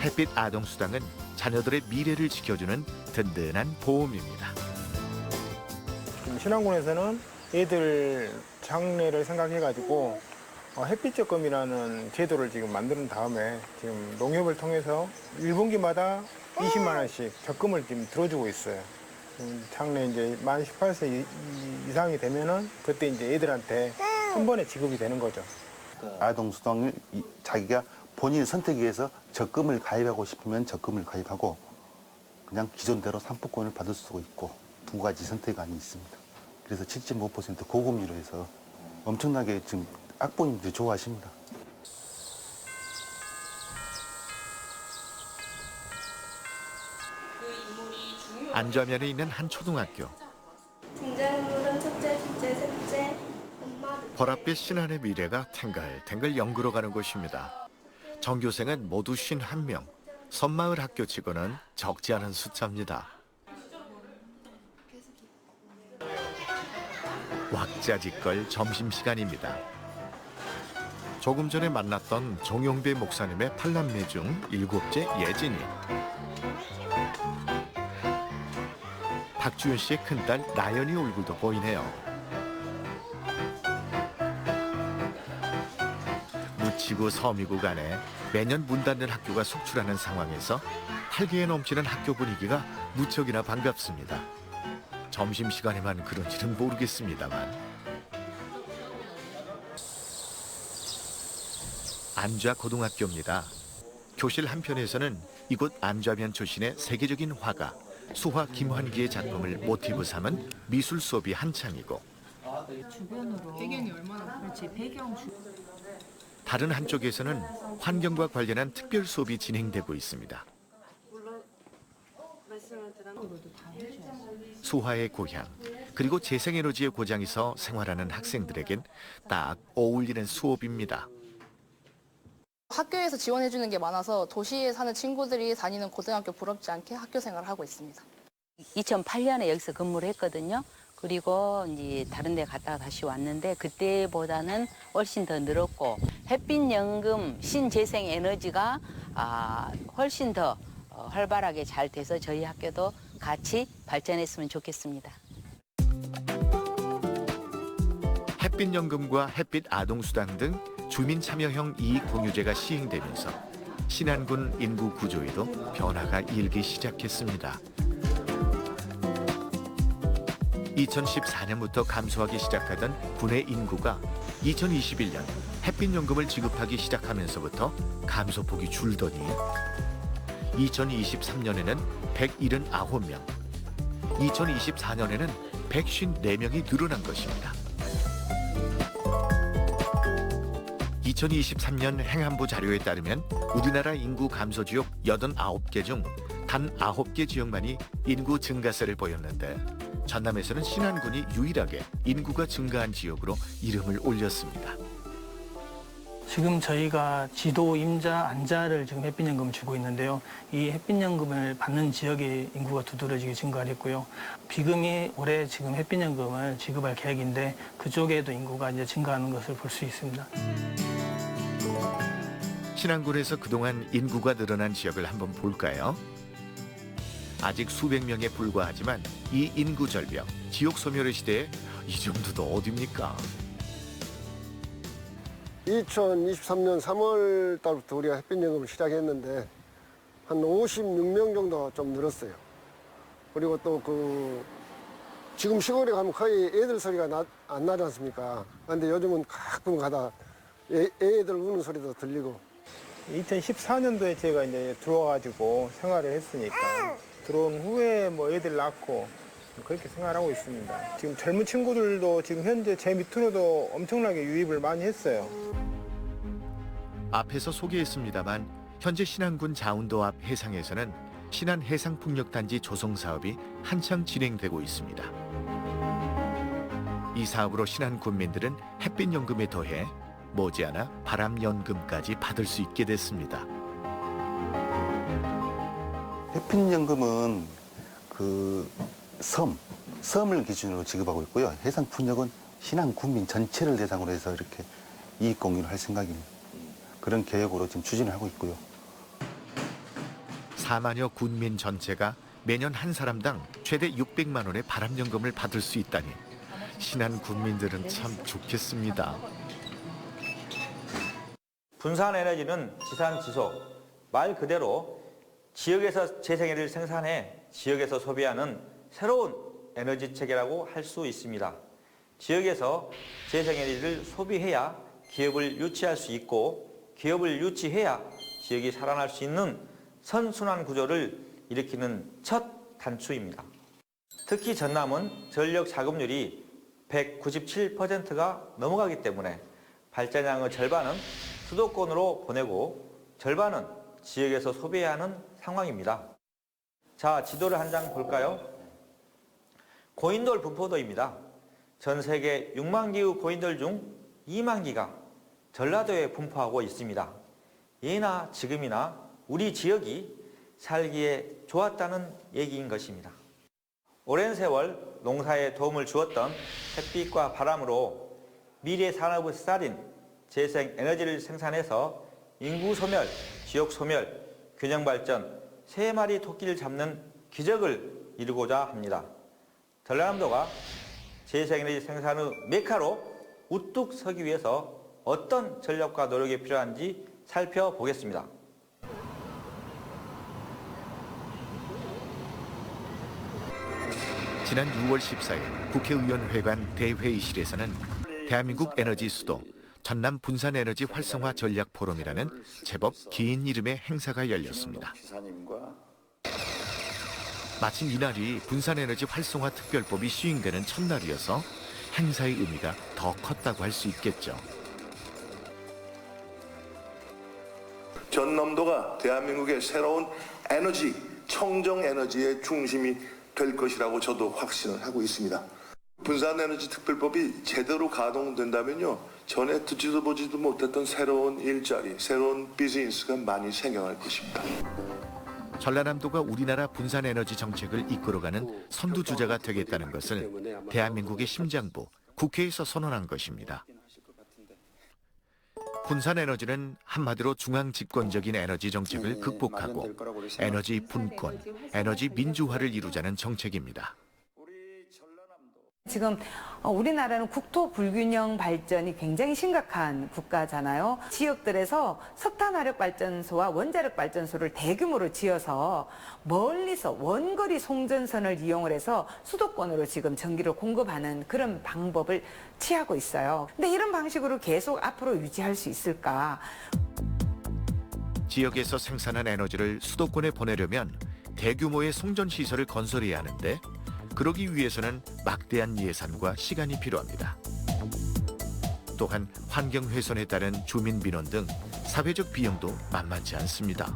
햇빛 아동수당은 자녀들의 미래를 지켜주는 든든한 보험입니다. 신안군에서는 애들 장래를 생각해가지고 햇빛적금이라는 제도를 지금 만든 다음에 지금 농협을 통해서 1분기마다 20만 원씩 적금을 지금 들어주고 있어요. 장래 이제 만 18세 이상이 되면은 그때 이제 애들한테 한 번에 지급이 되는 거죠. 아동 수당을 자기가 본인 선택에 의해서 적금을 가입하고 싶으면 적금을 가입하고 그냥 기존대로 상품권을 받을 수도 있고 두 가지 선택안이 있습니다. 그래서 7.5% 고금리로 해서 엄청나게 지금 학부모님들이 좋아하십니다. 안좌면에 있는 한 초등학교. 등장인물은 첫째, 둘째, 셋째, 보랏빛 신안의 미래가 탱글탱글 연그러가는 곳입니다. 전교생은 모두 51명. 섬마을 학교치고는 적지 않은 숫자입니다. 왁자지껄 점심시간입니다. 조금 전에 만났던 종용배 목사님의 8남매 중 7째 예진이. 박주연 씨의 큰딸 나연이 얼굴도 보이네요. 묻히고 섬이고 간에 매년 문 닫는 학교가 속출하는 상황에서 활기에 넘치는 학교 분위기가 무척이나 반갑습니다. 점심시간에만 그런지는 모르겠습니다만. 안좌 고등학교입니다. 교실 한편에서는 이곳 안좌면 출신의 세계적인 화가 수화 김환기의 작품을 모티브 삼은 미술 수업이 한창이고, 주변으로 배경이 얼마나 그렇지 배경 다른 한쪽에서는 환경과 관련한 특별 수업이 진행되고 있습니다. 수화의 고향, 그리고 재생에너지의 고장에서 생활하는 학생들에겐 딱 어울리는 수업입니다. 학교에서 지원해주는 게 많아서 도시에 사는 친구들이 다니는 고등학교 부럽지 않게 학교 생활을 하고 있습니다. 2008년에 여기서 근무를 했거든요. 그리고 이제 다른 데 갔다가 다시 왔는데 그때보다는 훨씬 더 늘었고 햇빛연금 신재생에너지가 훨씬 더 활발하게 잘 돼서 저희 학교도 같이 발전했으면 좋겠습니다. 햇빛연금과 햇빛 아동수당 등 주민참여형 이익공유제가 시행되면서 신안군 인구 구조에도 변화가 일기 시작했습니다. 2014년부터 감소하기 시작하던 군의 인구가 2021년 햇빛연금을 지급하기 시작하면서부터 감소폭이 줄더니 2023년에는 179명, 2024년에는 154명이 늘어난 것입니다. 2023년 행안부 자료에 따르면 우리나라 인구 감소 지역 89개 중 단 9개 지역만이 인구 증가세를 보였는데 전남에서는 신안군이 유일하게 인구가 증가한 지역으로 이름을 올렸습니다. 지금 저희가 지도, 임자, 안자를 지금 햇빛연금을 주고 있는데요. 이 햇빛연금을 받는 지역의 인구가 두드러지게 증가를 했고요. 비금이 올해 지금 햇빛연금을 지급할 계획인데 그쪽에도 인구가 이제 증가하는 것을 볼 수 있습니다. 신안군에서 그동안 인구가 늘어난 지역을 한번 볼까요? 아직 수백 명에 불과하지만 이 인구 절벽, 지역 소멸의 시대에 이 정도도 어딥니까? 2023년 3월 달부터 우리가 햇빛연금을 시작했는데 한 56명 정도 좀 늘었어요. 그리고 또 지금 시골에 가면 거의 애들 소리가 안 나지 않습니까? 근데 요즘은 가끔 가다 애들 우는 소리도 들리고. 2014년도에 제가 이제 들어와가지고 생활을 했으니까 들어온 후에 뭐 애들 낳고 그렇게 생활하고 있습니다. 지금 젊은 친구들도 지금 현재 제 밑으로도 엄청나게 유입을 많이 했어요. 앞에서 소개했습니다만 현재 신안군 자운도 앞 해상에서는 신안 해상풍력단지 조성 사업이 한창 진행되고 있습니다. 이 사업으로 신안 군민들은 햇빛연금에 더해 머지않아 바람연금까지 받을 수 있게 됐습니다. 햇빛연금은 섬을 기준으로 지급하고 있고요. 해상풍력은 신안 군민 전체를 대상으로 해서 이렇게 이익 공유를 할 생각입니다. 그런 계획으로 지금 추진을 하고 있고요. 4만여 군민 전체가 매년 한 사람당 최대 600만 원의 바람연금을 받을 수 있다니 신안 군민들은 참 좋겠습니다. 분산에너지는 지산지소, 말 그대로 지역에서 재생에너지를 생산해 지역에서 소비하는 새로운 에너지 체계라고 할 수 있습니다. 지역에서 재생에너지를 소비해야 기업을 유치할 수 있고 기업을 유치해야 지역이 살아날 수 있는 선순환 구조를 일으키는 첫 단추입니다. 특히 전남은 전력 자급률이 197%가 넘어가기 때문에 발전량의 절반은 수도권으로 보내고 절반은 지역에서 소비해야 하는 상황입니다. 자, 지도를 한 장 볼까요? 고인돌 분포도입니다. 전 세계 6만 기의 고인돌 중 2만 기가 전라도에 분포하고 있습니다. 예나 지금이나 우리 지역이 살기에 좋았다는 얘기인 것입니다. 오랜 세월 농사에 도움을 주었던 햇빛과 바람으로 미래 산업의 쌀인 재생에너지를 생산해서 인구 소멸, 지역 소멸, 균형 발전, 3마리 토끼를 잡는 기적을 이루고자 합니다. 전라남도가 재생에너지 생산의 메카로 우뚝 서기 위해서 어떤 전략과 노력이 필요한지 살펴보겠습니다. 지난 6월 14일 국회의원회관 대회의실에서는 대한민국 에너지 수도 전남 분산에너지 활성화 전략 포럼이라는 제법 긴 이름의 행사가 열렸습니다. 마침 이날이 분산에너지 활성화 특별법이 시행되는 첫날이어서 행사의 의미가 더 컸다고 할 수 있겠죠. 전남도가 대한민국의 새로운 에너지, 청정 에너지의 중심이 될 것이라고 저도 확신을 하고 있습니다. 분산에너지 특별법이 제대로 가동된다면요, 전에 듣지도 보지도 못했던 새로운 일자리, 새로운 비즈니스가 많이 생겨날 것입니다. 전라남도가 우리나라 분산에너지 정책을 이끌어가는 선두주자가 되겠다는 것을 대한민국의 심장부, 국회에서 선언한 것입니다. 분산에너지는 한마디로 중앙집권적인 에너지 정책을 극복하고 에너지 분권, 에너지 민주화를 이루자는 정책입니다. 지금 우리나라는 국토 불균형 발전이 굉장히 심각한 국가잖아요. 지역들에서 석탄 화력 발전소와 원자력 발전소를 대규모로 지어서 멀리서 원거리 송전선을 이용을 해서 수도권으로 지금 전기를 공급하는 그런 방법을 취하고 있어요. 근데 이런 방식으로 계속 앞으로 유지할 수 있을까? 지역에서 생산한 에너지를 수도권에 보내려면 대규모의 송전 시설을 건설해야 하는데 그러기 위해서는 막대한 예산과 시간이 필요합니다. 또한 환경 훼손에 따른 주민 민원 등 사회적 비용도 만만치 않습니다.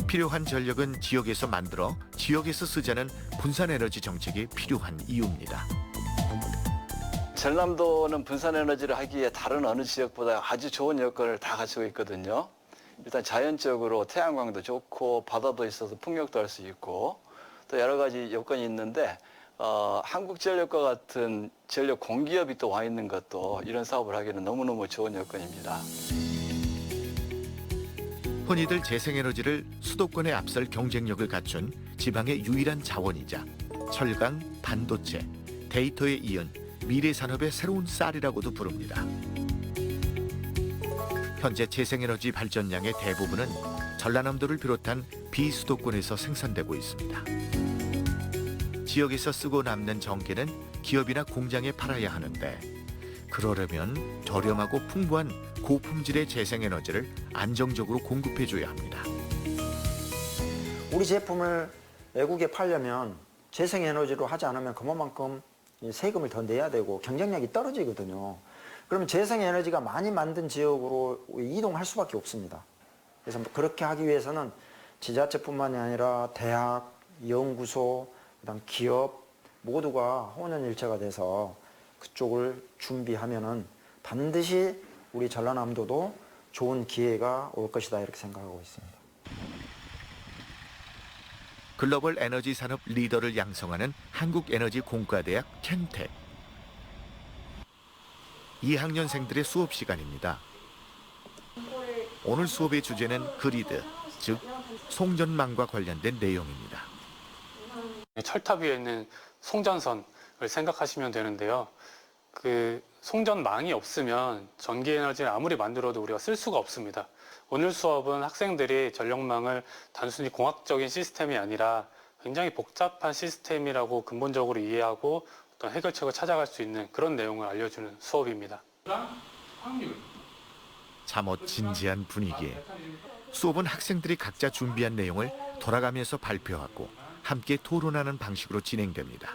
필요한 전력은 지역에서 만들어 지역에서 쓰자는 분산에너지 정책이 필요한 이유입니다. 전남도는 분산에너지를 하기에 다른 어느 지역보다 아주 좋은 여건을 다 갖추고 있거든요. 일단 자연적으로 태양광도 좋고 바다도 있어서 풍력도 할 수 있고 또 여러 가지 여건이 있는데 한국전력과 같은 전력 공기업이 또 와 있는 것도 이런 사업을 하기에는 너무너무 좋은 여건입니다. 흔히들 재생에너지를 수도권에 앞설 경쟁력을 갖춘 지방의 유일한 자원이자 철강, 반도체, 데이터에 이은 미래 산업의 새로운 쌀이라고도 부릅니다. 현재 재생에너지 발전량의 대부분은 전라남도를 비롯한 비수도권에서 생산되고 있습니다. 지역에서 쓰고 남는 전기는 기업이나 공장에 팔아야 하는데 그러려면 저렴하고 풍부한 고품질의 재생에너지를 안정적으로 공급해줘야 합니다. 우리 제품을 외국에 팔려면 재생에너지로 하지 않으면 그만큼 세금을 더 내야 되고 경쟁력이 떨어지거든요. 그러면 재생에너지가 많이 만든 지역으로 이동할 수밖에 없습니다. 그래서 그렇게 하기 위해서는 지자체뿐만이 아니라 대학, 연구소, 그다음 기업 모두가 혼연일체가 돼서 그쪽을 준비하면은 반드시 우리 전라남도도 좋은 기회가 올 것이다 이렇게 생각하고 있습니다. 글로벌 에너지 산업 리더를 양성하는 한국에너지공과대학 켄텍. 2학년생들의 수업 시간입니다. 오늘 수업의 주제는 그리드, 즉 송전망과 관련된 내용입니다. 철탑 위에 있는 송전선을 생각하시면 되는데요. 그 송전망이 없으면 전기에너지를 아무리 만들어도 우리가 쓸 수가 없습니다. 오늘 수업은 학생들이 전력망을 단순히 공학적인 시스템이 아니라 굉장히 복잡한 시스템이라고 근본적으로 이해하고 어떤 해결책을 찾아갈 수 있는 그런 내용을 알려주는 수업입니다. 참옷 진지한 분위기에 수업은 학생들이 각자 준비한 내용을 돌아가면서 발표하고 함께 토론하는 방식으로 진행됩니다.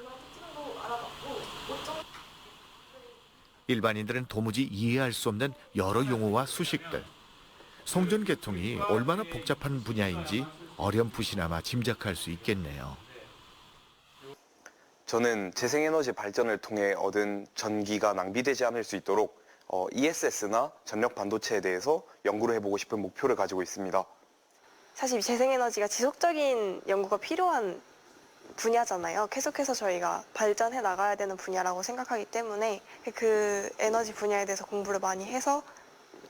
일반인들은 도무지 이해할 수 없는 여러 용어와 수식들. 송전 계통이 얼마나 복잡한 분야인지 어렴풋이나마 짐작할 수 있겠네요. 저는 재생에너지 발전을 통해 얻은 전기가 낭비되지 않을 수 있도록 ESS나 전력 반도체에 대해서 연구를 해보고 싶은 목표를 가지고 있습니다. 사실 재생에너지가 지속적인 연구가 필요한 분야잖아요. 계속해서 저희가 발전해 나가야 되는 분야라고 생각하기 때문에 그 에너지 분야에 대해서 공부를 많이 해서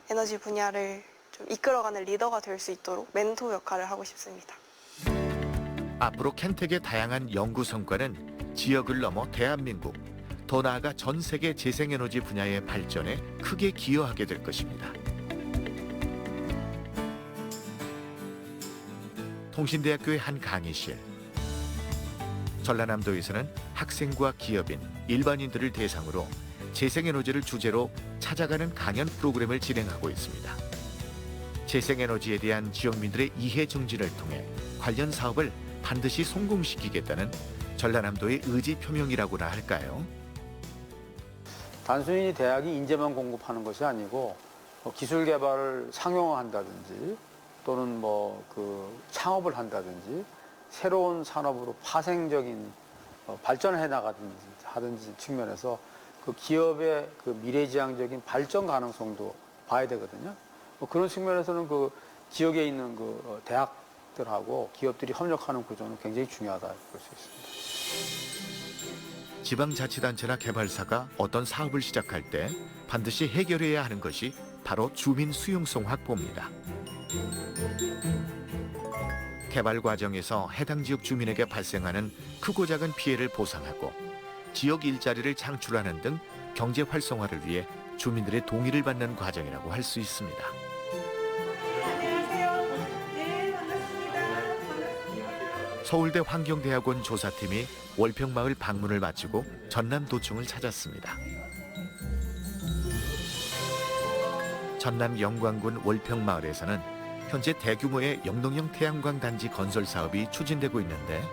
에너지 분야를 좀 이끌어가는 리더가 될 수 있도록 멘토 역할을 하고 싶습니다. 앞으로 켄텍의 다양한 연구 성과는 지역을 넘어 대한민국, 더 나아가 전 세계 재생에너지 분야의 발전에 크게 기여하게 될 것입니다. 통신대학교의 한 강의실. 전라남도에서는 학생과 기업인, 일반인들을 대상으로 재생에너지를 주제로 찾아가는 강연 프로그램을 진행하고 있습니다. 재생에너지에 대한 지역민들의 이해 증진을 통해 관련 사업을 반드시 성공시키겠다는 전라남도의 의지 표명이라고나 할까요? 단순히 대학이 인재만 공급하는 것이 아니고 기술 개발을 상용화한다든지 또는 창업을 한다든지 새로운 산업으로 파생적인 발전해 나가든지 측면에서 그 기업의 그 미래지향적인 발전 가능성도 봐야 되거든요. 그런 측면에서는 그 지역에 있는 그 대학들하고 기업들이 협력하는 구조는 굉장히 중요하다 볼 수 있습니다. 지방자치단체나 개발사가 어떤 사업을 시작할 때 반드시 해결해야 하는 것이 바로 주민 수용성 확보입니다. 개발 과정에서 해당 지역 주민에게 발생하는 크고 작은 피해를 보상하고 지역 일자리를 창출하는 등 경제 활성화를 위해 주민들의 동의를 받는 과정이라고 할 수 있습니다. 서울대 환경대학원 조사팀이 월평마을 방문을 마치고 전남도청을 찾았습니다. 전남 영광군 월평마을에서는 현재 대규모의 영농형 태양광 단지 건설 사업이 추진되고 있는데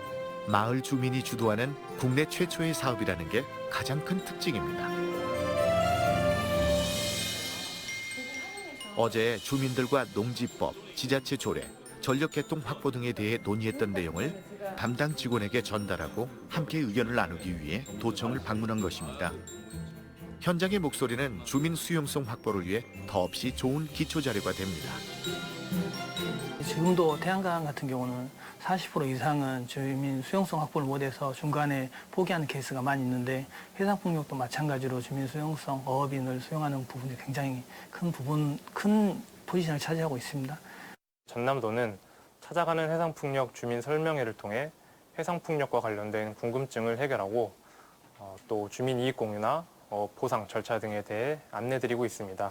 마을 주민이 주도하는 국내 최초의 사업이라는 게 가장 큰 특징입니다. 어제 주민들과 농지법, 지자체 조례, 전력개통 확보 등에 대해 논의했던 내용을 담당 직원에게 전달하고 함께 의견을 나누기 위해 도청을 방문한 것입니다. 현장의 목소리는 주민 수용성 확보를 위해 더없이 좋은 기초자료가 됩니다. 지금도 태양광 같은 경우는 40% 이상은 주민 수용성 확보를 못해서 중간에 포기하는 케이스가 많이 있는데 해상풍력도 마찬가지로 주민 수용성 어업인을 수용하는 부분이 굉장히 큰 포지션을 차지하고 있습니다. 전남도는 찾아가는 해상풍력 주민 설명회를 통해 해상풍력과 관련된 궁금증을 해결하고 또 주민 이익 공유나 보상 절차 등에 대해 안내드리고 있습니다.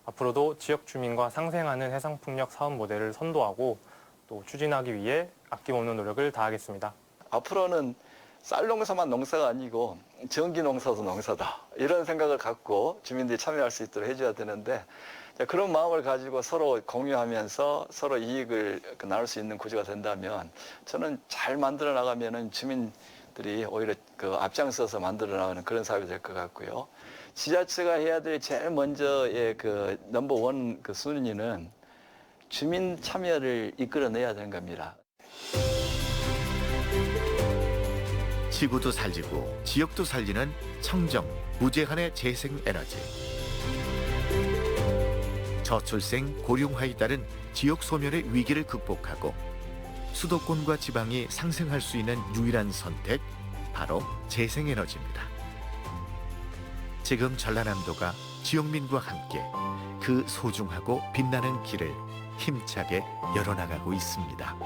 앞으로도 지역 주민과 상생하는 해상풍력 사업 모델을 선도하고 또 추진하기 위해 아낌없는 노력을 다하겠습니다. 앞으로는 쌀 농사만 농사가 아니고 전기 농사도 농사다. 이런 생각을 갖고 주민들이 참여할 수 있도록 해줘야 되는데 그런 마음을 가지고 서로 공유하면서 서로 이익을 나눌 수 있는 구조가 된다면 저는 잘 만들어 나가면은 주민들이 오히려 앞장서서 만들어 나가는 그런 사업이 될 것 같고요. 지자체가 해야 될 제일 먼저의 넘버원 순위는 주민 참여를 이끌어내야 되는 겁니다. 지구도 살리고 지역도 살리는 청정, 무제한의 재생에너지. 저출생, 고령화에 따른 지역 소멸의 위기를 극복하고 수도권과 지방이 상생할 수 있는 유일한 선택, 바로 재생에너지입니다. 지금 전라남도가 지역민과 함께 그 소중하고 빛나는 길을 힘차게 열어나가고 있습니다.